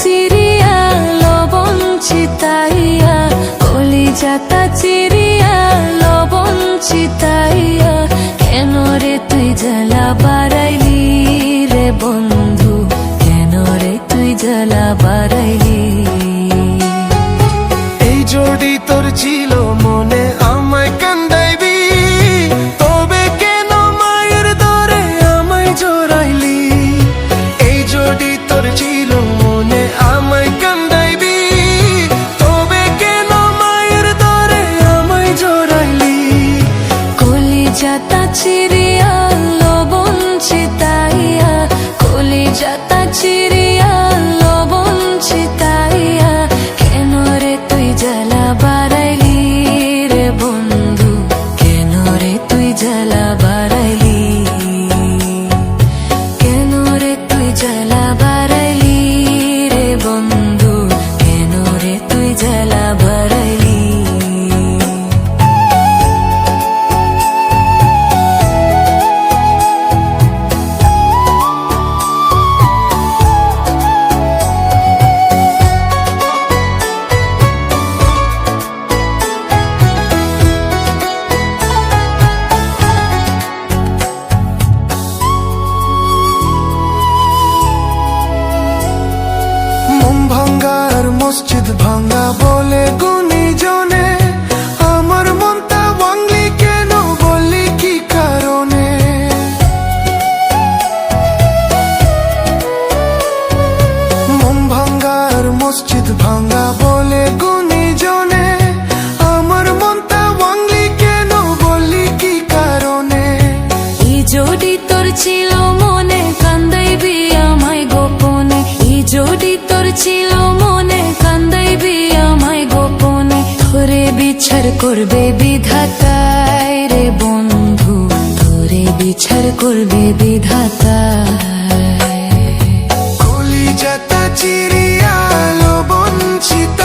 চিরিয়া লবণ চিতাইয়া, কলিজাটা চিরিয়া লবণ চিতাইয়া, কেন রে তুই জ্বালা বাড়াইলি রে বন্ধু, কেন রে তুই জ্বালা বাড়াইলি। এই জোড়ি তোর ছিল মনে আমায় কান্দাইবি, তবে কেন মায়ের দরে আমায় জোড়াইলি। এই জোড়ি তোর ছিল মনে আমায় কান্দাইবি, তবে কেন মায়ের দরে আমায় জোড়াইলি। কলিজাটা চিরিয়া লবণ চিতাইয়া, কলিজাটা চিরিয়া লবণ চিতাইয়া, কেন রে তুই জ্বালা বাড়াইলি রে বন্ধু, কেন রে তুই জ্বালা বাড়াইলি, কেন রে তুই জ্বালা বাড়াইলি রে বন্ধু, কেন রে তুই জ্বালা বাড়াইলি। মসজিদ ভাঙ্গা বলে গুণীজনে, আমার মনটা ভাঙলি কেন বললি কি কারণে। মন ভাঙ্গার মসজিদ ভাঙ্গা বলে গুণীজনে, আমার মনটা ভাঙলি কেন বললি কি কারণে। এই জোড়ি তোর ছিল মনে কান্দাইবি আমায় গোপনে, এই জোড়ি তোর ছিল মনে কান্দাইবি আমায় গোপনে, ধরে বিচার করবে বিধাতায় রে বন্ধু, ধরে বিচার করবে বিধাতায়। কলিজাটা চিরিয়া লবণ চিতাইয়া,